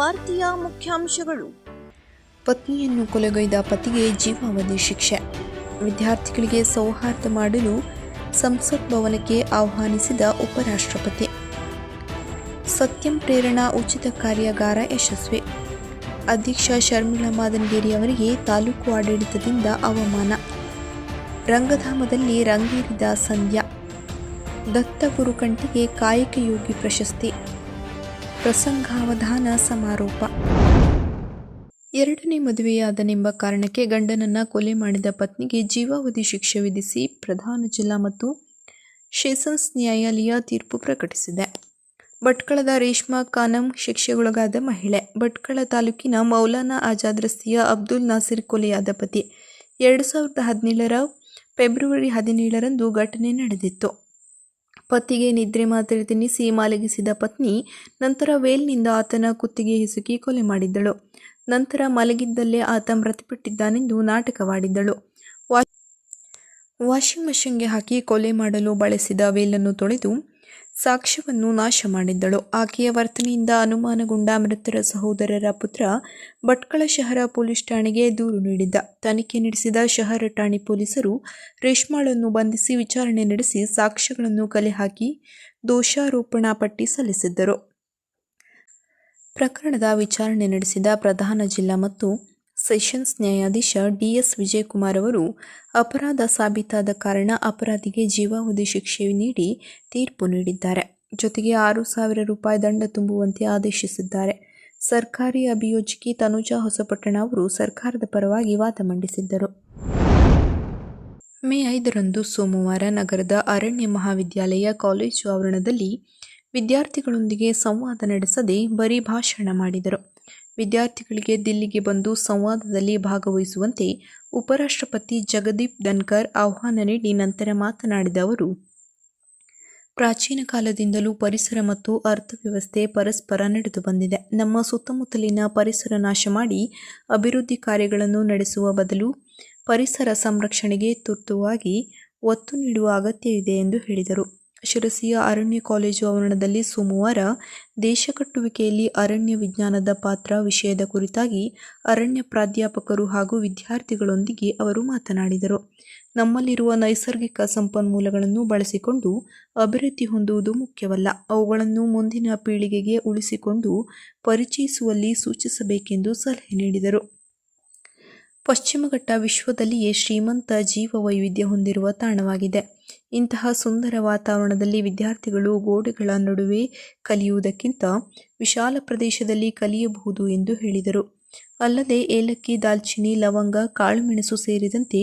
ವಾರ್ತೆಯ ಮುಖ್ಯಾಂಶಗಳು. ಪತ್ನಿಯನ್ನು ಕೊಲೆಗೈದ ಪತಿಗೆ ಜೀವಾವಧಿ ಶಿಕ್ಷೆ. ವಿದ್ಯಾರ್ಥಿಗಳಿಗೆ ಸೌಹಾರ್ದ ಮಾಡಲು ಸಂಸತ್ ಭವನಕ್ಕೆ ಆಹ್ವಾನಿಸಿದ ಉಪರಾಷ್ಟ್ರಪತಿ. ಸತ್ಯಂ ಪ್ರೇರಣಾ ಉಚಿತ ಕಾರ್ಯಾಗಾರ ಯಶಸ್ವಿ. ಅಧ್ಯಕ್ಷ ಶರ್ಮಿಳಾ ಮಾದನಗೇರಿ ಅವರಿಗೆ ತಾಲೂಕು ಆಡಳಿತದಿಂದ ಅವಮಾನ. ರಂಗಧಾಮದಲ್ಲಿ ರಂಗೇರಿದ ಸಂಧ್ಯಾ. ದತ್ತಗುರು ಕಂಠಿಗೆ ಕಾಯಕ ಯೋಗಿ ಪ್ರಶಸ್ತಿ. ಪ್ರಸಂಗಾವಧಾನ ಸಮಾರೋಪ. ಎರಡನೇ ಮದುವೆಯಾದನೆಂಬ ಕಾರಣಕ್ಕೆ ಗಂಡನನ್ನ ಕೊಲೆ ಮಾಡಿದ ಪತ್ನಿಗೆ ಜೀವಾವಧಿ ಶಿಕ್ಷೆ ವಿಧಿಸಿ ಪ್ರಧಾನ ಜಿಲ್ಲಾ ಮತ್ತು ಸೆಷನ್ಸ್ ನ್ಯಾಯಾಲಯ ತೀರ್ಪು ಪ್ರಕಟಿಸಿದೆ. ಭಟ್ಕಳದ ರೇಷ್ಮಾ ಖಾನಂ ಶಿಕ್ಷೆಗೊಳಗಾದ ಮಹಿಳೆ. ಭಟ್ಕಳ ತಾಲೂಕಿನ ಮೌಲಾನಾ ಆಜಾದ್ ರಸ್ತೆಯ ಅಬ್ದುಲ್ ನಾಸಿರ್ ಕೊಲೆಯಾದ ಪತಿ. 2017 ಫೆಬ್ರವರಿ 17ರಂದು ಘಟನೆ ನಡೆದಿತ್ತು. ಪತಿಗೆ ನಿದ್ರೆ ಮಾತ್ರೆ ತಿನ್ನಿಸಿ ಮಲಗಿಸಿದ ಪತ್ನಿ ನಂತರ ವೇಲ್ನಿಂದ ಆತನ ಕುತ್ತಿಗೆ ಹಿಸುಕಿ ಕೊಲೆ ಮಾಡಿದ್ದಳು. ನಂತರ ಮಲಗಿದ್ದಲ್ಲೇ ಆತ ಮೃತಪಟ್ಟಿದ್ದಾನೆಂದು ನಾಟಕವಾಡಿದ್ದಳು. ವಾಷಿಂಗ್ ಮಷಿನ್ಗೆ ಹಾಕಿ ಕೊಲೆ ಮಾಡಲು ಬಳಸಿದ ವೇಲನ್ನು ತೊಳೆದು ಸಾಕ್ಷ್ಯವನ್ನು ನಾಶ ಮಾಡಿದ್ದಳು. ಆಕೆಯ ವರ್ತನೆಯಿಂದ ಅನುಮಾನಗೊಂಡ ಮೃತರ ಸಹೋದರರ ಪುತ್ರ ಭಟ್ಕಳ ಶಹರ ಪೊಲೀಸ್ ಠಾಣೆಗೆ ದೂರು ನೀಡಿದ್ದ. ತನಿಖೆ ನಡೆಸಿದ ಶಹರ ಠಾಣೆ ಪೊಲೀಸರು ರೇಷ್ಮಾಳನ್ನು ಬಂಧಿಸಿ ವಿಚಾರಣೆ ನಡೆಸಿ ಸಾಕ್ಷ್ಯಗಳನ್ನು ಕಲೆ ಹಾಕಿ ದೋಷಾರೋಪಣಾ ಪಟ್ಟಿ ಸಲ್ಲಿಸಿದ್ದರು. ಪ್ರಕರಣದ ವಿಚಾರಣೆ ನಡೆಸಿದ ಪ್ರಧಾನ ಜಿಲ್ಲಾ ಮತ್ತು ಸೆಷನ್ಸ್ ನ್ಯಾಯಾಧೀಶ ಡಿ.ಎಸ್. ವಿಜಯಕುಮಾರ್ ಅವರು ಅಪರಾಧ ಸಾಬೀತಾದ ಕಾರಣ ಅಪರಾಧಿಗೆ ಜೀವಾವಧಿ ಶಿಕ್ಷೆ ನೀಡಿ ತೀರ್ಪು ನೀಡಿದ್ದಾರೆ. ಜೊತೆಗೆ 6,000 ರೂಪಾಯಿ ದಂಡ ತುಂಬುವಂತೆ ಆದೇಶಿಸಿದ್ದಾರೆ. ಸರ್ಕಾರಿ ಅಭಿಯೋಜಕಿ ತನುಜಾ ಹೊಸಪಟ್ಟಣ ಅವರು ಸರ್ಕಾರದ ಪರವಾಗಿ ವಾದ ಮಂಡಿಸಿದ್ದರು. ಮೇ 5ರಂದು ಸೋಮವಾರ ನಗರದ ಅರಣ್ಯ ಮಹಾವಿದ್ಯಾಲಯ ಕಾಲೇಜು ಆವರಣದಲ್ಲಿ ವಿದ್ಯಾರ್ಥಿಗಳೊಂದಿಗೆ ಸಂವಾದ ನಡೆಸದೆ ಬರೀ ಭಾಷಣ ಮಾಡಿದರು. ವಿದ್ಯಾರ್ಥಿಗಳಿಗೆ ದಿಲ್ಲಿಗೆ ಬಂದು ಸಂವಾದದಲ್ಲಿ ಭಾಗವಹಿಸುವಂತೆ ಉಪರಾಷ್ಟ್ರಪತಿ ಜಗದೀಪ್ ಧನ್ಕರ್ ಆಹ್ವಾನ ನೀಡಿ ನಂತರ ಮಾತನಾಡಿದ ಅವರು, ಪ್ರಾಚೀನ ಕಾಲದಿಂದಲೂ ಪರಿಸರ ಮತ್ತು ಅರ್ಥವ್ಯವಸ್ಥೆ ಪರಸ್ಪರ ನಡೆದು ಬಂದಿದೆ. ನಮ್ಮ ಸುತ್ತಮುತ್ತಲಿನ ಪರಿಸರ ನಾಶ ಮಾಡಿ ಅಭಿವೃದ್ಧಿ ಕಾರ್ಯಗಳನ್ನು ನಡೆಸುವ ಬದಲು ಪರಿಸರ ಸಂರಕ್ಷಣೆಗೆ ತುರ್ತಾಗಿ ಒತ್ತು ನೀಡುವ ಅಗತ್ಯವಿದೆ ಎಂದು ಹೇಳಿದರು. ಶಿರಸಿಯ ಅರಣ್ಯ ಕಾಲೇಜು ಆವರಣದಲ್ಲಿ ಸೋಮವಾರ ದೇಶ ಕಟ್ಟುವಿಕೆಯಲ್ಲಿ ಅರಣ್ಯ ವಿಜ್ಞಾನದ ಪಾತ್ರ ವಿಷಯದ ಕುರಿತಾಗಿ ಅರಣ್ಯ ಪ್ರಾಧ್ಯಾಪಕರು ಹಾಗೂ ವಿದ್ಯಾರ್ಥಿಗಳೊಂದಿಗೆ ಅವರು ಮಾತನಾಡಿದರು. ನಮ್ಮಲ್ಲಿರುವ ನೈಸರ್ಗಿಕ ಸಂಪನ್ಮೂಲಗಳನ್ನು ಬಳಸಿಕೊಂಡು ಅಭಿವೃದ್ಧಿ ಹೊಂದುವುದು ಮುಖ್ಯವಲ್ಲ, ಅವುಗಳನ್ನು ಮುಂದಿನ ಪೀಳಿಗೆಗೆ ಉಳಿಸಿಕೊಂಡು ಪರಿಚಯಿಸುವಲ್ಲಿ ಸೂಚಿಸಬೇಕೆಂದು ಸಲಹೆ ನೀಡಿದರು. ಪಶ್ಚಿಮಘಟ್ಟ ವಿಶ್ವದಲ್ಲಿಯೇ ಶ್ರೀಮಂತ ಜೀವ ವೈವಿಧ್ಯ ಹೊಂದಿರುವ ತಾಣವಾಗಿದೆ. ಇಂತಹ ಸುಂದರ ವಾತಾವರಣದಲ್ಲಿ ವಿದ್ಯಾರ್ಥಿಗಳು ಗೋಡೆಗಳ ನಡುವೆ ಕಲಿಯುವುದಕ್ಕಿಂತ ವಿಶಾಲ ಪ್ರದೇಶದಲ್ಲಿ ಕಲಿಯಬಹುದು ಎಂದು ಹೇಳಿದರು. ಅಲ್ಲದೆ ಏಲಕ್ಕಿ, ದಾಲ್ಚಿನ್ನಿ, ಲವಂಗ, ಕಾಳುಮೆಣಸು ಸೇರಿದಂತೆ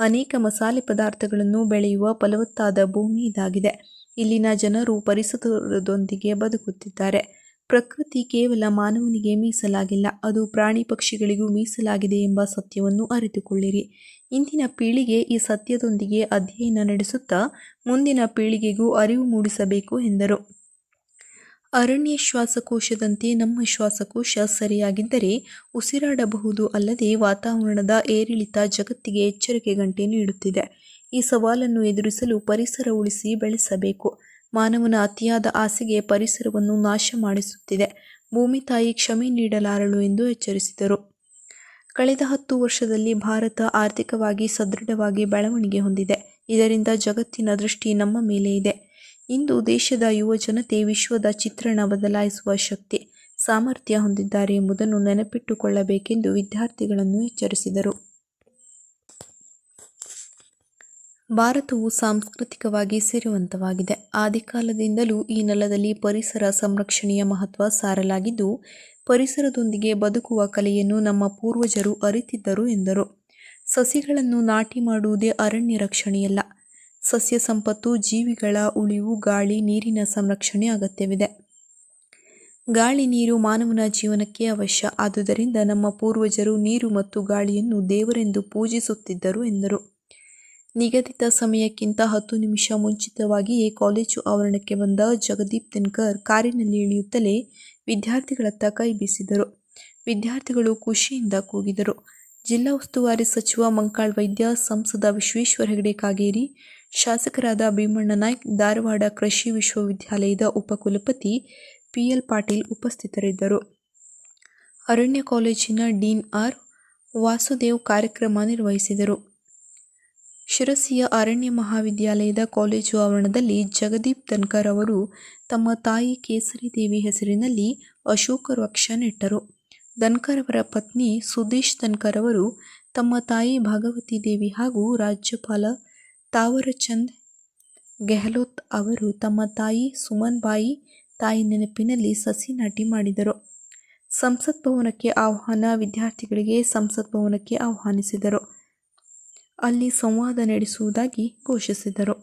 ಅನೇಕ ಮಸಾಲೆ ಪದಾರ್ಥಗಳನ್ನು ಬೆಳೆಯುವ ಫಲವತ್ತಾದ ಭೂಮಿ ಇದಾಗಿದೆ. ಇಲ್ಲಿನ ಜನರು ಪರಿಸರದೊಂದಿಗೆ ಬದುಕುತ್ತಿದ್ದಾರೆ. ಪ್ರಕೃತಿ ಕೇವಲ ಮಾನವನಿಗೆ ಮೀಸಲಾಗಿಲ್ಲ, ಅದು ಪ್ರಾಣಿ ಪಕ್ಷಿಗಳಿಗೂ ಮೀಸಲಾಗಿದೆ ಎಂಬ ಸತ್ಯವನ್ನು ಅರಿತುಕೊಳ್ಳಿರಿ. ಇಂದಿನ ಪೀಳಿಗೆ ಈ ಸತ್ಯದೊಂದಿಗೆ ಅಧ್ಯಯನ ನಡೆಸುತ್ತಾ ಮುಂದಿನ ಪೀಳಿಗೆಗೂ ಅರಿವು ಮೂಡಿಸಬೇಕು ಎಂದರು. ಅರಣ್ಯ ಶ್ವಾಸಕೋಶದಂತೆ ನಮ್ಮ ಶ್ವಾಸಕೋಶ ಸರಿಯಾಗಿದ್ದರೆ ಉಸಿರಾಡಬಹುದು. ಅಲ್ಲದೆ ವಾತಾವರಣದ ಏರಿಳಿತ ಜಗತ್ತಿಗೆ ಎಚ್ಚರಿಕೆ ಗಂಟೆ ನೀಡುತ್ತಿದೆ. ಈ ಸವಾಲನ್ನು ಎದುರಿಸಲು ಪರಿಸರ ಉಳಿಸಿ ಬೆಳೆಸಬೇಕು. ಮಾನವನ ಅತಿಯಾದ ಆಸೆಗೆ ಪರಿಸರವನ್ನು ನಾಶ ಮಾಡಿಸುತ್ತಿದೆ. ಭೂಮಿ ತಾಯಿ ಕ್ಷಮೆ ನೀಡಲಾರಳು ಎಂದು ಎಚ್ಚರಿಸಿದರು. ಕಳೆದ 10 ವರ್ಷದಲ್ಲಿ ಭಾರತ ಆರ್ಥಿಕವಾಗಿ ಸದೃಢವಾಗಿ ಬೆಳವಣಿಗೆ ಹೊಂದಿದೆ. ಇದರಿಂದ ಜಗತ್ತಿನ ದೃಷ್ಟಿ ನಮ್ಮ ಮೇಲೆ ಇದೆ. ಇಂದು ದೇಶದ ಯುವ ಜನತೆ ವಿಶ್ವದ ಚಿತ್ರಣ ಬದಲಾಯಿಸುವ ಶಕ್ತಿ, ಸಾಮರ್ಥ್ಯ ಹೊಂದಿದ್ದಾರೆ ಎಂಬುದನ್ನು ನೆನಪಿಟ್ಟುಕೊಳ್ಳಬೇಕೆಂದು ವಿದ್ಯಾರ್ಥಿಗಳನ್ನು ಎಚ್ಚರಿಸಿದರು. ಭಾರತವು ಸಾಂಸ್ಕೃತಿಕವಾಗಿ ಸಿರಿವಂತವಾಗಿದೆ. ಆದಿಕಾಲದಿಂದಲೂ ಈ ನೆಲದಲ್ಲಿ ಪರಿಸರ ಸಂರಕ್ಷಣೆಯ ಮಹತ್ವ ಸಾರಲಾಗಿದ್ದು, ಪರಿಸರದೊಂದಿಗೆ ಬದುಕುವ ಕಲೆಯನ್ನು ನಮ್ಮ ಪೂರ್ವಜರು ಅರಿತಿದ್ದರು ಎಂದರು. ಸಸಿಗಳನ್ನು ನಾಟಿ ಮಾಡುವುದೇ ಅರಣ್ಯ ರಕ್ಷಣೆಯಲ್ಲ, ಸಸ್ಯ ಸಂಪತ್ತು, ಜೀವಿಗಳ ಉಳಿವು, ಗಾಳಿ, ನೀರಿನ ಸಂರಕ್ಷಣೆ ಅಗತ್ಯವಿದೆ. ಗಾಳಿ, ನೀರು ಮಾನವನ ಜೀವನಕ್ಕೆ ಅವಶ್ಯ. ಆದುದರಿಂದ ನಮ್ಮ ಪೂರ್ವಜರು ನೀರು ಮತ್ತು ಗಾಳಿಯನ್ನು ದೇವರೆಂದು ಪೂಜಿಸುತ್ತಿದ್ದರು ಎಂದರು. ನಿಗದಿತ ಸಮಯಕ್ಕಿಂತ 10 ನಿಮಿಷ ಮುಂಚಿತವಾಗಿಯೇ ಕಾಲೇಜು ಆವರಣಕ್ಕೆ ಬಂದ ಜಗದೀಪ್ ಧನ್ಕರ್ ಕಾರಿನಲ್ಲಿ ಇಳಿಯುತ್ತಲೇ ವಿದ್ಯಾರ್ಥಿಗಳತ್ತ ಕೈ ಬೀಸಿದರು. ವಿದ್ಯಾರ್ಥಿಗಳು ಖುಷಿಯಿಂದ ಕೂಗಿದರು. ಜಿಲ್ಲಾ ಉಸ್ತುವಾರಿ ಸಚಿವ ಮಂಕಾಳ್ ವೈದ್ಯ, ಸಂಸದ ವಿಶ್ವೇಶ್ವರ ಹೆಗಡೆ ಕಾಗೇರಿ, ಶಾಸಕರಾದ ಭೀಮಣ್ಣ ನಾಯ್ಕ್, ಧಾರವಾಡ ಕೃಷಿ ವಿಶ್ವವಿದ್ಯಾಲಯದ ಉಪಕುಲಪತಿ ಪಿ.ಎಲ್. ಪಾಟೀಲ್ ಉಪಸ್ಥಿತರಿದ್ದರು. ಅರಣ್ಯ ಕಾಲೇಜಿನ ಡೀನ್ ಆರ್ ವಾಸುದೇವ್ ಕಾರ್ಯಕ್ರಮ ನಿರ್ವಹಿಸಿದರು. ಶಿರಸಿಯ ಅರಣ್ಯ ಮಹಾವಿದ್ಯಾಲಯದ ಕಾಲೇಜು ಆವರಣದಲ್ಲಿ ಜಗದೀಪ್ ಧನ್ಕರ್ ಅವರು ತಮ್ಮ ತಾಯಿ ಕೇಸರಿ ದೇವಿ ಹೆಸರಿನಲ್ಲಿ ಅಶೋಕ ವೃಕ್ಷ ನೆಟ್ಟರು. ಧನ್ಕರ್ ಅವರ ಪತ್ನಿ ಸುದೇಶ್ ಧನ್ಕರ್ ಅವರು ತಮ್ಮ ತಾಯಿ ಭಾಗವತಿ ದೇವಿ ಹಾಗೂ ರಾಜ್ಯಪಾಲ ತಾವರಚಂದ್ ಗೆಹ್ಲೋಟ್ ಅವರು ತಮ್ಮ ತಾಯಿ ಸುಮನ್ ಬಾಯಿ ತಾಯಿ ನೆನಪಿನಲ್ಲಿ ಸಸಿ ನಾಟಿ ಮಾಡಿದರು. ಸಂಸತ್ ಭವನಕ್ಕೆ ಆಹ್ವಾನ ವಿದ್ಯಾರ್ಥಿಗಳಿಗೆ ಸಂಸತ್ ಭವನಕ್ಕೆ ಆಹ್ವಾನಿಸಿದರು. ಅಲ್ಲಿ ಸಂವಾದ ನಡೆಸುವುದಾಗಿ ಘೋಷಿಸಿದರು.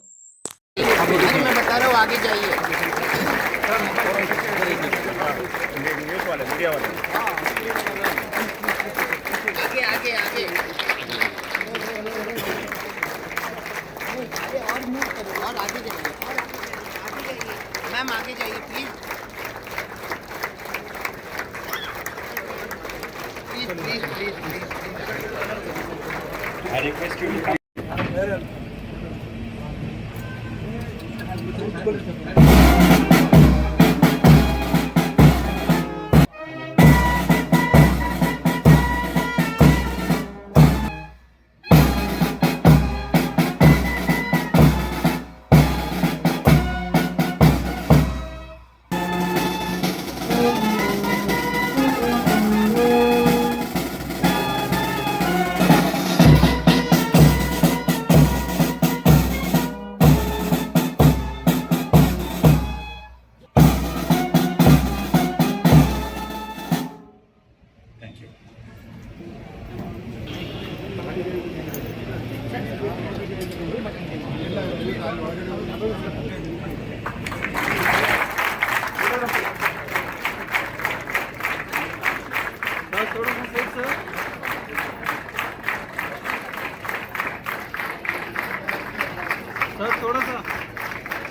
मैम आगे जाइए please please please please I request you to come.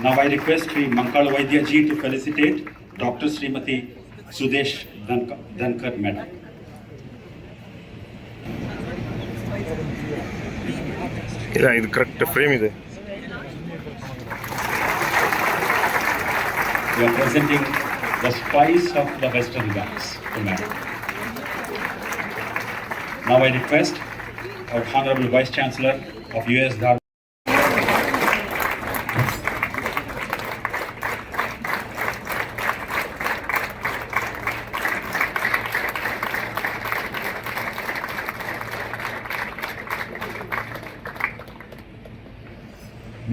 Now I request Sri Mankal Vaidya ji to felicitate Dr. Srimati Sudesh Dhankar Madam. ಇಲ್ಲ ಇದು ಕರೆಕ್ಟ್ ಫ್ರೇಮ್ ಇದೆ. You are presenting the spice of the Western Ghats to Madam. Now I request our Honorable Vice Chancellor of US Dharma.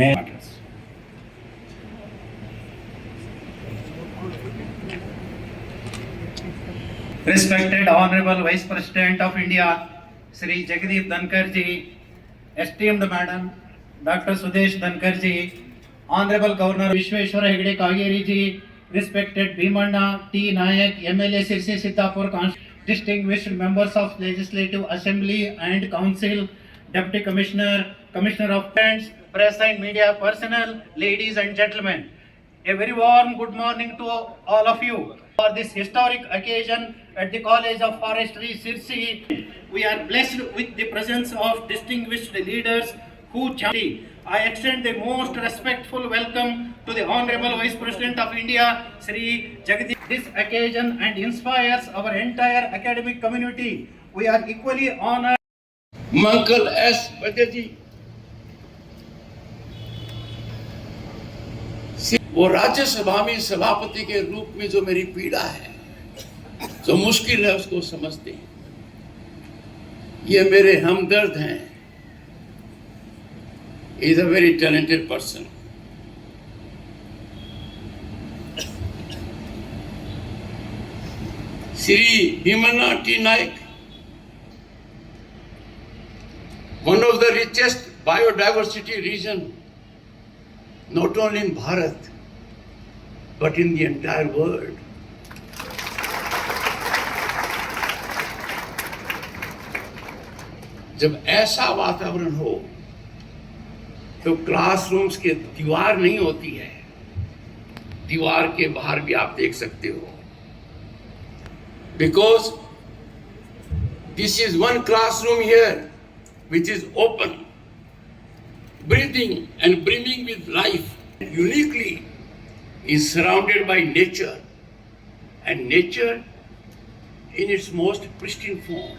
Matters. Respected Honorable Vice President of India, Sri Jagdeep Dhankar ji, esteemed Madam Dr. Sudesh Dhankar ji, Honorable Governor Vishweshwara Hegde Kageri ji, respected Bhimanna T. Nayak, MLA Sirsi Sitapur, distinguished members of Legislative Assembly and Council, Deputy Commissioner, Commissioner of Friends, press and media personnel, ladies and gentlemen, a very warm good morning to all of you. For this historic occasion at the College of Forestry, Sirsi, we are blessed with the presence of distinguished leaders who charity. I extend the most respectful welcome to the Honorable Vice President of India, Sri Jagdeep. This occasion and inspires our entire academic community. We are equally honored. मंकल एस बजे जी, वो राज्यसभा में सभापति के रूप में जो मेरी पीड़ा है, जो मुश्किल है, उसको समझते हैं। ये मेरे हमदर्द हैं। Is a very talented person. Shri Bhimanna T Nayak, one of the richest biodiversity region, not only in Bharat, but in the entire world. जब ऐसा वातावरण हो तो क्लासरूम्स के दीवार नहीं होती है, दीवार के बाहर भी आप देख सकते हो, because this is one classroom here which is open, breathing and brimming with life, uniquely is surrounded by nature, and nature in its most pristine form.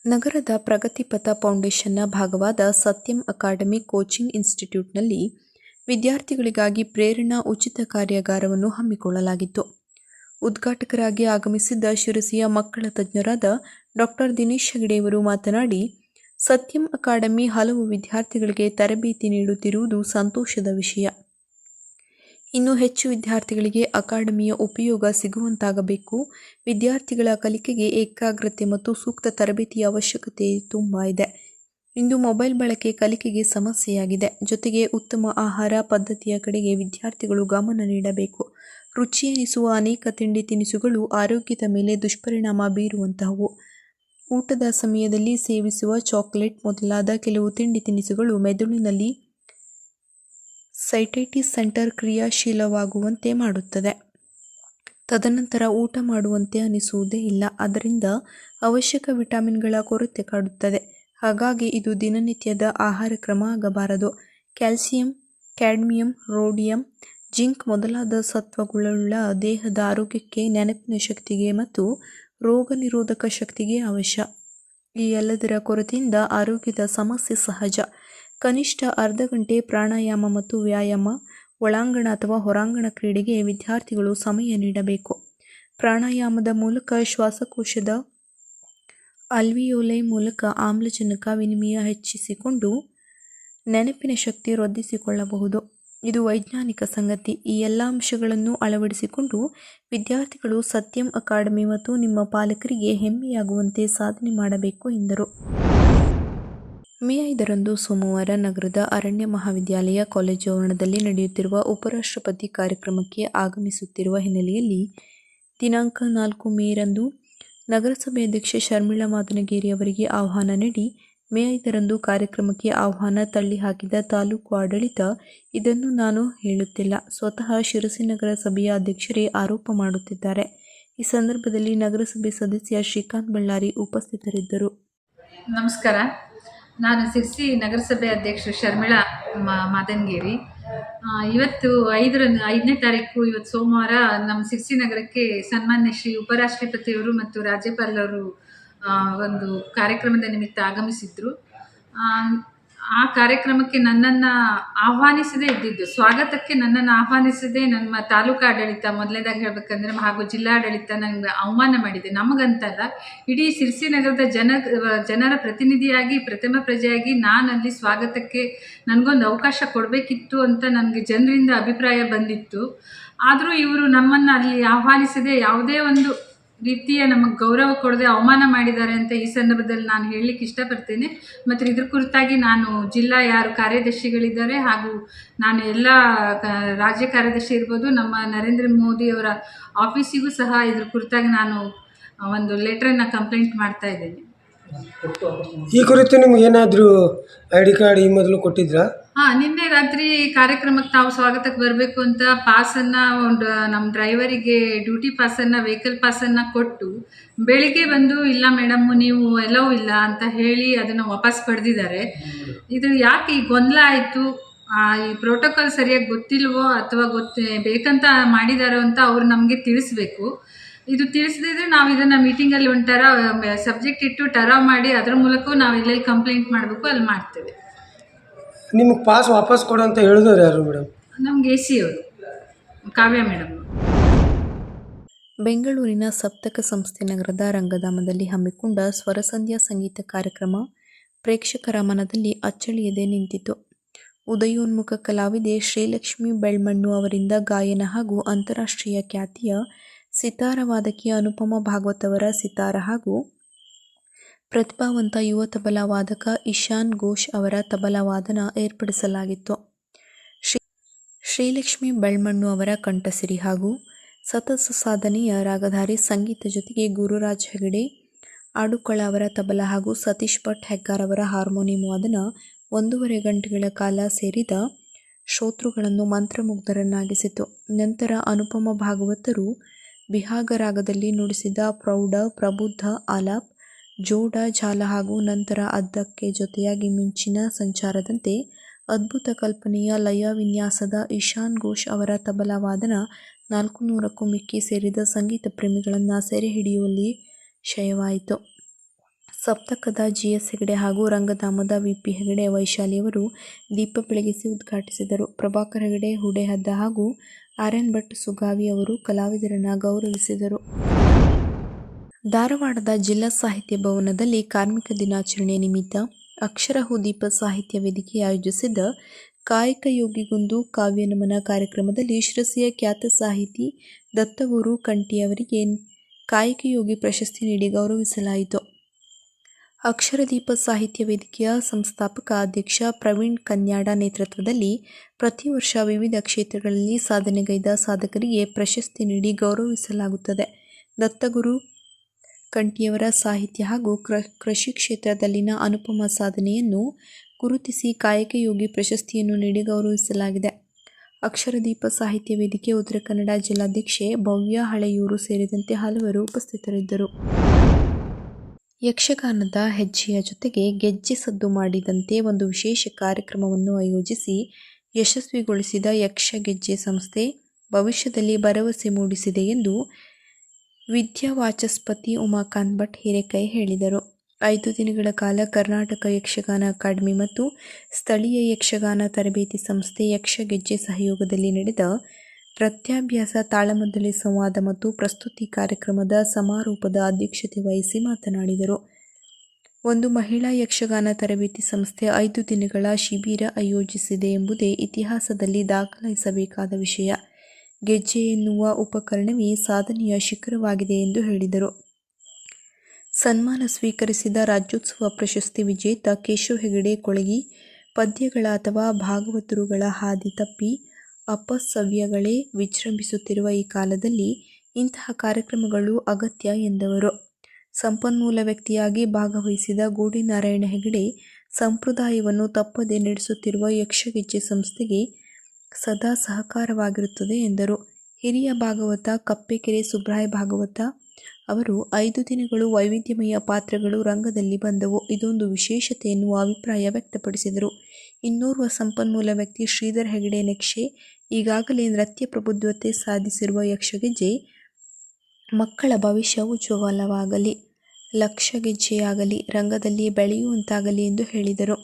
ನಗರದ ಪ್ರಗತಿಪಥ ಫೌಂಡೇಶನ್ನ ಭಾಗವಾದ ಸತ್ಯಂ ಅಕಾಡೆಮಿ ಕೋಚಿಂಗ್ ಇನ್ಸ್ಟಿಟ್ಯೂಟ್ನಲ್ಲಿ ವಿದ್ಯಾರ್ಥಿಗಳಿಗಾಗಿ ಪ್ರೇರಣಾ ಉಚಿತ ಕಾರ್ಯಾಗಾರವನ್ನು ಹಮ್ಮಿಕೊಳ್ಳಲಾಗಿತ್ತು. ಉದ್ಘಾಟಕರಾಗಿ ಆಗಮಿಸಿದ್ದ ಶಿರಸಿಯ ಮಕ್ಕಳ ತಜ್ಞರಾದ ಡಾಕ್ಟರ್ ದಿನೇಶ್ ಹೆಗಡೆಯವರು ಮಾತನಾಡಿ, ಸತ್ಯಂ ಅಕಾಡೆಮಿ ಹಲವು ವಿದ್ಯಾರ್ಥಿಗಳಿಗೆ ತರಬೇತಿ ನೀಡುತ್ತಿರುವುದು ಸಂತೋಷದ ವಿಷಯ. ಇನ್ನೂ ಹೆಚ್ಚು ವಿದ್ಯಾರ್ಥಿಗಳಿಗೆ ಅಕಾಡೆಮಿಯ ಉಪಯೋಗ ಸಿಗುವಂತಾಗಬೇಕು. ವಿದ್ಯಾರ್ಥಿಗಳ ಕಲಿಕೆಗೆ ಏಕಾಗ್ರತೆ ಮತ್ತು ಸೂಕ್ತ ತರಬೇತಿಯ ಅವಶ್ಯಕತೆ ತುಂಬ ಇದೆ. ಇಂದು ಮೊಬೈಲ್ ಬಳಕೆ ಕಲಿಕೆಗೆ ಸಮಸ್ಯೆಯಾಗಿದೆ. ಜೊತೆಗೆ ಉತ್ತಮ ಆಹಾರ ಪದ್ಧತಿಯ ಕಡೆಗೆ ವಿದ್ಯಾರ್ಥಿಗಳು ಗಮನ ನೀಡಬೇಕು. ರುಚಿ ಎನಿಸುವ ಅನೇಕ ತಿಂಡಿ ತಿನಿಸುಗಳು ಆರೋಗ್ಯದ ಮೇಲೆ ದುಷ್ಪರಿಣಾಮ ಬೀರುವಂತಹವು. ಊಟದ ಸಮಯದಲ್ಲಿ ಸೇವಿಸುವ ಚಾಕೊಲೇಟ್ ಮೊದಲಾದ ಕೆಲವು ತಿಂಡಿ ತಿನಿಸುಗಳು ಮೆದುಳಿನಲ್ಲಿ ಸೈಟೈಟಿಸ್ ಸೆಂಟರ್ ಕ್ರಿಯಾಶೀಲವಾಗುವಂತೆ ಮಾಡುತ್ತದೆ. ತದನಂತರ ಊಟ ಮಾಡುವಂತೆ ಅನಿಸುವುದೇ ಇಲ್ಲ. ಅದರಿಂದ ಅವಶ್ಯಕ ವಿಟಮಿನ್ಗಳ ಕೊರತೆ ಕಾಡುತ್ತದೆ. ಹಾಗಾಗಿ ಇದು ದಿನನಿತ್ಯದ ಆಹಾರ ಕ್ರಮ ಆಗಬಾರದು. ಕ್ಯಾಲ್ಸಿಯಂ, ಕ್ಯಾಡ್ಮಿಯಂ, ರೋಡಿಯಂ, ಜಿಂಕ್ ಮೊದಲಾದ ಸತ್ವಗಳುಳ್ಳ ದೇಹದ ಆರೋಗ್ಯಕ್ಕೆ, ನೆನಪಿನ ಶಕ್ತಿಗೆ ಮತ್ತು ರೋಗ ನಿರೋಧಕ ಶಕ್ತಿಗೆ ಅವಶ್ಯ. ಈ ಎಲ್ಲದರ ಕೊರತೆಯಿಂದ ಆರೋಗ್ಯದ ಸಮಸ್ಯೆ ಸಹಜ. ಕನಿಷ್ಠ ಅರ್ಧ ಗಂಟೆ ಪ್ರಾಣಾಯಾಮ ಮತ್ತು ವ್ಯಾಯಾಮ, ಒಳಾಂಗಣ ಅಥವಾ ಹೊರಾಂಗಣ ಕ್ರೀಡೆಗೆ ವಿದ್ಯಾರ್ಥಿಗಳು ಸಮಯ ನೀಡಬೇಕು. ಪ್ರಾಣಾಯಾಮದ ಮೂಲಕ ಶ್ವಾಸಕೋಶದ ಅಲ್ವಿಯೋಲೈ ಮೂಲಕ ಆಮ್ಲಜನಕ ವಿನಿಮಯ ಹೆಚ್ಚಿಸಿಕೊಂಡು ನೆನಪಿನ ಶಕ್ತಿ ವೃದ್ಧಿಸಿಕೊಳ್ಳಬಹುದು. ಇದು ವೈಜ್ಞಾನಿಕ ಸಂಗತಿ. ಈ ಎಲ್ಲ ಅಂಶಗಳನ್ನು ಅಳವಡಿಸಿಕೊಂಡು ವಿದ್ಯಾರ್ಥಿಗಳು ಸತ್ಯಂ ಅಕಾಡೆಮಿ ಮತ್ತು ನಿಮ್ಮ ಪಾಲಕರಿಗೆ ಹೆಮ್ಮೆಯಾಗುವಂತೆ ಸಾಧನೆ ಮಾಡಬೇಕು ಎಂದರು. ಮೇ 5ರಂದು ಸೋಮವಾರ ನಗರದ ಅರಣ್ಯ ಮಹಾವಿದ್ಯಾಲಯ ಕಾಲೇಜು ಆವರಣದಲ್ಲಿ ನಡೆಯುತ್ತಿರುವ ಉಪರಾಷ್ಟ್ರಪತಿ ಕಾರ್ಯಕ್ರಮಕ್ಕೆ ಆಗಮಿಸುತ್ತಿರುವ ಹಿನ್ನೆಲೆಯಲ್ಲಿ ದಿನಾಂಕ 4 ಮೇರಂದು ನಗರಸಭೆ ಅಧ್ಯಕ್ಷೆ ಶರ್ಮಿಳಾ ಮಾದನಗೇರಿ ಅವರಿಗೆ ಆಹ್ವಾನ ನೀಡಿ ಮೇ 5ರಂದು ಕಾರ್ಯಕ್ರಮಕ್ಕೆ ಆಹ್ವಾನ ತಳ್ಳಿಹಾಕಿದ ತಾಲೂಕು ಆಡಳಿತ, ಇದನ್ನು ನಾನು ಹೇಳುತ್ತಿಲ್ಲ, ಸ್ವತಃ ಶಿರಸಿ ನಗರಸಭೆಯ ಅಧ್ಯಕ್ಷರೇ ಆರೋಪ ಮಾಡುತ್ತಿದ್ದಾರೆ. ಈ ಸಂದರ್ಭದಲ್ಲಿ ನಗರಸಭೆ ಸದಸ್ಯ ಶ್ರೀಕಾಂತ್ ಬಳ್ಳಾರಿ ಉಪಸ್ಥಿತರಿದ್ದರು. ನಮಸ್ಕಾರ. ನಾನು ಶಿರಸಿ ನಗರಸಭೆ ಅಧ್ಯಕ್ಷರು ಶರ್ಮಿಳಾ ಮಾದನಗೇರಿ. ಇವತ್ತು 5ನೇ ತಾರೀಕು ಇವತ್ತು ಸೋಮವಾರ ನಮ್ಮ ಶಿರಸಿ ನಗರಕ್ಕೆ ಸನ್ಮಾನ್ಯ ಶ್ರೀ ಉಪರಾಷ್ಟ್ರಪತಿಯವರು ಮತ್ತು ರಾಜ್ಯಪಾಲರು ಒಂದು ಕಾರ್ಯಕ್ರಮದ ನಿಮಿತ್ತ ಆಗಮಿಸಿದ್ರು. ಆ ಕಾರ್ಯಕ್ರಮಕ್ಕೆ ನನ್ನನ್ನು ಆಹ್ವಾನಿಸದೇ ಇದ್ದಿದ್ದು, ಸ್ವಾಗತಕ್ಕೆ ನನ್ನನ್ನು ಆಹ್ವಾನಿಸದೆ ನಮ್ಮ ತಾಲೂಕು ಆಡಳಿತ, ಮೊದಲನೇದಾಗಿ ಹೇಳ್ಬೇಕಂದ್ರೆ ಹಾಗೂ ಜಿಲ್ಲಾಡಳಿತ ನನಗೆ ಅವಮಾನ ಮಾಡಿದೆ. ನಮಗಂತಲ್ಲ, ಇಡೀ ಶಿರಸಿ ನಗರದ ಜನರ ಪ್ರತಿನಿಧಿಯಾಗಿ, ಪ್ರಥಮ ಪ್ರಜೆಯಾಗಿ ನಾನಲ್ಲಿ ಸ್ವಾಗತಕ್ಕೆ ನನಗೊಂದು ಅವಕಾಶ ಕೊಡಬೇಕಿತ್ತು ಅಂತ ನನಗೆ ಜನರಿಂದ ಅಭಿಪ್ರಾಯ ಬಂದಿತ್ತು. ಆದರೂ ಇವರು ನಮ್ಮನ್ನು ಅಲ್ಲಿ ಆಹ್ವಾನಿಸದೆ ಯಾವುದೇ ಒಂದು ರೀತಿಯ ನಮಗೆ ಗೌರವ ಕೊಡದೆ ಅವಮಾನ ಮಾಡಿದ್ದಾರೆ ಅಂತ ಈ ಸಂದರ್ಭದಲ್ಲಿ ನಾನು ಹೇಳಲಿಕ್ಕೆ ಇಷ್ಟಪಡ್ತೇನೆ. ಮತ್ತು ಇದ್ರ ಕುರಿತಾಗಿ ನಾನು ಜಿಲ್ಲಾ ಯಾರು ಕಾರ್ಯದರ್ಶಿಗಳಿದ್ದಾರೆ ಹಾಗೂ ನಾನು ಎಲ್ಲ ರಾಜ್ಯ ಕಾರ್ಯದರ್ಶಿ ಇರ್ಬೋದು, ನಮ್ಮ ನರೇಂದ್ರ ಮೋದಿಯವರ ಆಫೀಸಿಗೂ ಸಹ ಇದ್ರ ಕುರಿತಾಗಿ ನಾನು ಒಂದು ಲೆಟ್ರನ್ನು ಕಂಪ್ಲೇಂಟ್ ಮಾಡ್ತಾ ಇದ್ದೇನೆ. ಈ ಕುರಿತು ನಿಮ್ಗೆ ಏನಾದರೂ ID ಕಾರ್ಡ್ ಈ ಮೊದಲು ಕೊಟ್ಟಿದ್ರಾ? ನಿನ್ನೆ ರಾತ್ರಿ ಕಾರ್ಯಕ್ರಮಕ್ಕೆ ತಾವು ಸ್ವಾಗತಕ್ಕೆ ಬರಬೇಕು ಅಂತ ಪಾಸನ್ನು ಒಂದು ನಮ್ಮ ಡ್ರೈವರಿಗೆ ಡ್ಯೂಟಿ ಪಾಸನ್ನು, ವೆಹಿಕಲ್ ಪಾಸನ್ನು ಕೊಟ್ಟು ಬೆಳಿಗ್ಗೆ ಬಂದು ಇಲ್ಲ ಮೇಡಮ್ ನೀವು ಎಲ್ಲವೂ ಇಲ್ಲ ಅಂತ ಹೇಳಿ ಅದನ್ನು ವಾಪಸ್ ಪಡೆದಿದ್ದಾರೆ. ಇದು ಯಾಕೆ ಈ ಗೊಂದಲ ಆಯಿತು, ಈ ಪ್ರೋಟೋಕಾಲ್ ಸರಿಯಾಗಿ ಗೊತ್ತಿಲ್ವೋ ಅಥವಾ ಬೇಕಂತ ಮಾಡಿದಾರೋ ಅಂತ ಅವ್ರು ನಮಗೆ ತಿಳಿಸ್ಬೇಕು. ಇದು ತಿಳಿಸದಿದ್ರೆ ನಾವು ಇದನ್ನು ಮೀಟಿಂಗಲ್ಲಿ ಒಂಥರ ಸಬ್ಜೆಕ್ಟ್ ಇಟ್ಟು ಟರಾವ್ ಮಾಡಿ ಅದರ ಮೂಲಕ ನಾವು ಎಲ್ಲೆಲ್ಲಿ ಕಂಪ್ಲೇಂಟ್ ಮಾಡಬೇಕು ಅಲ್ಲಿ ಮಾಡ್ತೇವೆ. ನಿಮಗೆ ಪಾಸ್ ವಾಪಸ್ ಕೊಡು ಅಂತ ಹೇಳಿದವ್ರು ಯಾರು ಮೇಡಮ್? ನಮ್ಗೆ AC ಅವರು ಕಾವ್ಯ ಮೇಡಮ್. ಬೆಂಗಳೂರಿನ ಸಪ್ತಕ ಸಂಸ್ಥೆ ನಗರದ ರಂಗಧಾಮದಲ್ಲಿ ಹಮ್ಮಿಕೊಂಡ ಸ್ವರಸಂಧ್ಯಾ ಸಂಗೀತ ಕಾರ್ಯಕ್ರಮ ಪ್ರೇಕ್ಷಕರ ಮನದಲ್ಲಿ ಅಚ್ಚಳಿಯದೆ ನಿಂತಿತು. ಉದಯೋನ್ಮುಖ ಕಲಾವಿದೆ ಶ್ರೀಲಕ್ಷ್ಮಿ ಬೆಳ್ಮಣ್ಣು ಅವರಿಂದ ಗಾಯನ ಹಾಗೂ ಅಂತಾರಾಷ್ಟ್ರೀಯ ಖ್ಯಾತಿಯ ಸಿತಾರ ವಾದಕಿ ಅನುಪಮ ಭಾಗವತ್ ಅವರ ಸಿತಾರ ಹಾಗೂ ಪ್ರತಿಭಾವಂತ ಯುವ ತಬಲಾ ವಾದಕ ಇಶಾನ್ ಘೋಷ್ ಅವರ ತಬಲಾ ವಾದನ ಏರ್ಪಡಿಸಲಾಗಿತ್ತು. ಶ್ರೀಲಕ್ಷ್ಮಿ ಬೆಳ್ಮಣ್ಣು ಅವರ ಕಂಠಸಿರಿ ಹಾಗೂ ಸತತ ಸಾಧನೆಯ ರಾಗಧಾರಿ ಸಂಗೀತ ಜೊತೆಗೆ ಗುರುರಾಜ್ ಹೆಗಡೆ ಆಡುಕಳ ಅವರ ತಬಲಾ ಹಾಗೂ ಸತೀಶ್ ಭಟ್ ಹೆಗ್ಗಾರ್ ಅವರ ಹಾರ್ಮೋನಿಯಂ ವಾದನ 1.5 ಗಂಟೆಗಳ ಕಾಲ ಸೇರಿದ ಶ್ರೋತೃಗಳನ್ನು ಮಂತ್ರಮುಗ್ಧರನ್ನಾಗಿಸಿತು. ನಂತರ ಅನುಪಮ ಭಾಗವತರು ಬಿಹಾಗ ರಾಗದಲ್ಲಿ ನುಡಿಸಿದ ಪ್ರೌಢ ಪ್ರಬುದ್ಧ ಆಲಾಪ್, ಜೋಡ ಜಾಲ ಹಾಗೂ ನಂತರ ಅದ್ದಕ್ಕೆ ಜೊತೆಯಾಗಿ ಮಿಂಚಿನ ಸಂಚಾರದಂತೆ ಅದ್ಭುತ ಕಲ್ಪನೆಯ ಲಯ ವಿನ್ಯಾಸದ ಇಶಾನ್ ಘೋಷ್ ಅವರ ತಬಲಾ ವಾದನ 400ಕ್ಕೂ ಮಿಕ್ಕಿ ಸೇರಿದ ಸಂಗೀತ ಪ್ರೇಮಿಗಳನ್ನು ಸೆರೆ ಹಿಡಿಯುವಲ್ಲಿ ಶಯವಾಯಿತು. ಸಪ್ತಕದ GS ಹೆಗಡೆ ಹಾಗೂ ರಂಗಧಾಮದ VP ಹೆಗಡೆ ವೈಶಾಲಿಯವರು ದೀಪ ಬೆಳಗಿಸಿ ಉದ್ಘಾಟಿಸಿದರು. ಪ್ರಭಾಕರ್ ಹೆಗಡೆ ಹುಡೆಹದ್ದ ಹಾಗೂ RN ಭಟ್ ಸುಗಾವಿ ಅವರು ಕಲಾವಿದರನ್ನು ಗೌರವಿಸಿದರು. ಧಾರವಾಡದ ಜಿಲ್ಲಾ ಸಾಹಿತ್ಯ ಭವನದಲ್ಲಿ ಕಾರ್ಮಿಕ ದಿನಾಚರಣೆ ನಿಮಿತ್ತ ಅಕ್ಷರಹು ದೀಪ ಸಾಹಿತ್ಯ ವೇದಿಕೆ ಆಯೋಜಿಸಿದ್ದ ಕಾಯಕ ಯೋಗಿಗೊಂದು ಕಾವ್ಯ ನಮನ ಕಾರ್ಯಕ್ರಮದಲ್ಲಿ ಶಿರಸಿಯ ಖ್ಯಾತ ಸಾಹಿತಿ ದತ್ತಗುರು ಕಂಠಿಯವರಿಗೆ ಕಾಯಕ ಯೋಗಿ ಪ್ರಶಸ್ತಿ ನೀಡಿ ಗೌರವಿಸಲಾಯಿತು. ಅಕ್ಷರದೀಪ ಸಾಹಿತ್ಯ ವೇದಿಕೆಯ ಸಂಸ್ಥಾಪಕ ಅಧ್ಯಕ್ಷ ಪ್ರವೀಣ್ ಕನ್ಯಾಡ ನೇತೃತ್ವದಲ್ಲಿ ಪ್ರತಿ ವರ್ಷ ವಿವಿಧ ಕ್ಷೇತ್ರಗಳಲ್ಲಿ ಸಾಧನೆಗೈದ ಸಾಧಕರಿಗೆ ಪ್ರಶಸ್ತಿ ನೀಡಿ ಗೌರವಿಸಲಾಗುತ್ತದೆ. ದತ್ತಗುರು ಕಂಠಿಯವರ ಸಾಹಿತ್ಯ ಹಾಗೂ ಕೃಷಿ ಕ್ಷೇತ್ರದಲ್ಲಿನ ಅನುಪಮ ಸಾಧನೆಯನ್ನು ಗುರುತಿಸಿ ಕಾಯಕ ಯೋಗಿ ಪ್ರಶಸ್ತಿಯನ್ನು ನೀಡಿ ಗೌರವಿಸಲಾಗಿದೆ. ಅಕ್ಷರದೀಪ ಸಾಹಿತ್ಯ ವೇದಿಕೆ ಉತ್ತರ ಕನ್ನಡ ಜಿಲ್ಲಾಧ್ಯಕ್ಷೆ ಭವ್ಯ ಹಳೆಯೂರು ಸೇರಿದಂತೆ ಹಲವರು ಉಪಸ್ಥಿತರಿದ್ದರು. ಯಕ್ಷಗಾನದ ಹೆಜ್ಜೆಯ ಜೊತೆಗೆ ಗೆಜ್ಜೆ ಸದ್ದು ಮಾಡಿದಂತೆ ಒಂದು ವಿಶೇಷ ಕಾರ್ಯಕ್ರಮವನ್ನು ಆಯೋಜಿಸಿ ಯಶಸ್ವಿಗೊಳಿಸಿದ ಯಕ್ಷಗೆಜ್ಜೆ ಸಂಸ್ಥೆ ಭವಿಷ್ಯದಲ್ಲಿ ಭರವಸೆ ಮೂಡಿಸಿದೆ ಎಂದು ವಿದ್ಯಾವಾಚಸ್ಪತಿ ಉಮಾಕಾಂತ್ ಭಟ್ ಹಿರೇಕೈ ಹೇಳಿದರು. 5 ದಿನಗಳ ಕಾಲ ಕರ್ನಾಟಕ ಯಕ್ಷಗಾನ ಅಕಾಡೆಮಿ ಮತ್ತು ಸ್ಥಳೀಯ ಯಕ್ಷಗಾನ ತರಬೇತಿ ಸಂಸ್ಥೆ ಯಕ್ಷಗೆಜ್ಜೆ ಸಹಯೋಗದಲ್ಲಿ ನಡೆದ ನೃತ್ಯಾಭ್ಯಾಸ ತಾಳಮದ್ದಳೆ ಸಂವಾದ ಮತ್ತು ಪ್ರಸ್ತುತಿ ಕಾರ್ಯಕ್ರಮದ ಸಮಾರೋಪದ ಅಧ್ಯಕ್ಷತೆ ವಹಿಸಿ ಮಾತನಾಡಿದರು. ಒಂದು ಮಹಿಳಾ ಯಕ್ಷಗಾನ ತರಬೇತಿ ಸಂಸ್ಥೆ 5 ದಿನಗಳ ಶಿಬಿರ ಆಯೋಜಿಸಿದೆ ಎಂಬುದೇ ಇತಿಹಾಸದಲ್ಲಿ ದಾಖಲಿಸಬೇಕಾದ ವಿಷಯ. ಗೆಜ್ಜೆ ಎನ್ನುವ ಉಪಕರಣವೇ ಸಾಧನೆಯ ಶಿಖರವಾಗಿದೆ ಎಂದು ಹೇಳಿದರು. ಸನ್ಮಾನ ಸ್ವೀಕರಿಸಿದ ರಾಜ್ಯೋತ್ಸವ ಪ್ರಶಸ್ತಿ ವಿಜೇತ ಕೇಶವ್ ಹೆಗಡೆ ಕೊಳಗಿ ಪದ್ಯಗಳ ಅಥವಾ ಭಾಗವತರುಗಳ ಹಾದಿ ತಪ್ಪಿ ಅಪಸವ್ಯಗಳೇ ವಿಜೃಂಭಿಸುತ್ತಿರುವ ಈ ಕಾಲದಲ್ಲಿ ಇಂತಹ ಕಾರ್ಯಕ್ರಮಗಳು ಅಗತ್ಯ ಎಂದವರು. ಸಂಪನ್ಮೂಲ ವ್ಯಕ್ತಿಯಾಗಿ ಭಾಗವಹಿಸಿದ ಗೋಡಿನಾರಾಯಣ ಹೆಗಡೆ ಸಂಪ್ರದಾಯವನ್ನು ತಪ್ಪದೆ ನಡೆಸುತ್ತಿರುವ ಯಕ್ಷಗೆಜ್ಜೆ ಸಂಸ್ಥೆಗೆ ಸದಾ ಸಹಕಾರವಾಗಿರುತ್ತದೆ ಎಂದರು. ಹಿರಿಯ ಭಾಗವತ ಕಪ್ಪೆಕೆರೆ ಸುಬ್ರಾಯ ಭಾಗವತ ಅವರು 5 ದಿನಗಳು ವೈವಿಧ್ಯಮಯ ಪಾತ್ರಗಳು ರಂಗದಲ್ಲಿ ಬಂದವು, ಇದೊಂದು ವಿಶೇಷತೆ ಎನ್ನುವ ಅಭಿಪ್ರಾಯ ವ್ಯಕ್ತಪಡಿಸಿದರು. ಇನ್ನೋರ್ವ ಸಂಪನ್ಮೂಲ ವ್ಯಕ್ತಿ ಶ್ರೀಧರ್ ಹೆಗಡೆ ನೆಕ್ಷೆ ಈಗಾಗಲೇ ನೃತ್ಯ ಪ್ರಬುದ್ಧತೆ ಸಾಧಿಸಿರುವ ಯಕ್ಷಗೆಜ್ಜೆ ಮಕ್ಕಳ ಭವಿಷ್ಯ ಉಜ್ವಲವಾಗಲಿ, ಲಕ್ಷಗೆಜ್ಜೆಯಾಗಲಿ ರಂಗದಲ್ಲಿ ಬೆಳೆಯುವಂತಾಗಲಿ ಎಂದು ಹೇಳಿದರು.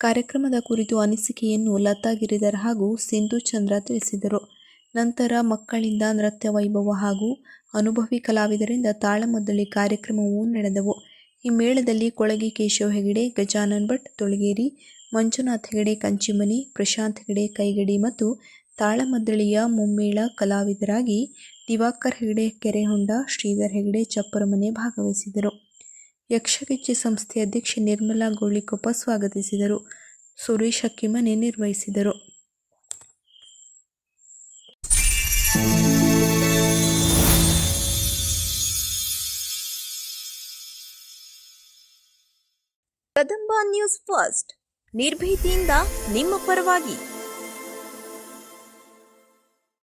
ಕಾರ್ಯಕ್ರಮದ ಕುರಿತು ಅನಿಸಿಕೆಯನ್ನು ಲತಾ ಗಿರಿಧರ್ ಹಾಗೂ ಸಿಂಧು ಚಂದ್ರ ತಿಳಿಸಿದರು. ನಂತರ ಮಕ್ಕಳಿಂದ ನೃತ್ಯ ವೈಭವ ಹಾಗೂ ಅನುಭವಿ ಕಲಾವಿದರಿಂದ ತಾಳಮದ್ದಳೆ ಕಾರ್ಯಕ್ರಮವೂ ನಡೆದವು. ಈ ಮೇಳದಲ್ಲಿ ಕೊಳಗಿ ಕೇಶವ್ ಹೆಗಡೆ, ಗಜಾನನ್ ಭಟ್ ತೊಳಗೇರಿ, ಮಂಜುನಾಥ್ ಹೆಗಡೆ ಕಂಚಿಮನಿ, ಪ್ರಶಾಂತ್ ಹೆಗಡೆ ಕೈಗಡಿ ಮತ್ತು ತಾಳಮದ್ದಳೆಯ ಮುಮ್ಮೇಳ ಕಲಾವಿದರಾಗಿ ದಿವಾಕರ್ ಹೆಗಡೆ ಕೆರೆಹೊಂಡ, ಶ್ರೀಧರ್ ಹೆಗಡೆ ಚಪ್ಪರಮನೆ ಭಾಗವಹಿಸಿದರು. ಯಕ್ಷಗೆಜ್ಜೆ ಸಂಸ್ಥೆ ಅಧ್ಯಕ್ಷೆ ನಿರ್ಮಲಾ ಗೋಳಿಕೊಪ್ಪ ಸ್ವಾಗತಿಸಿದರು. ಸುರೇಶ್ ಹಕ್ಕಿಮನೆ ನಿರ್ವಹಿಸಿದರು. ಕದಂಬ ನ್ಯೂಸ್ ಫಸ್ಟ್, ನಿರ್ಭೀತಿಯಿಂದ ನಿಮ್ಮ ಪರವಾಗಿ.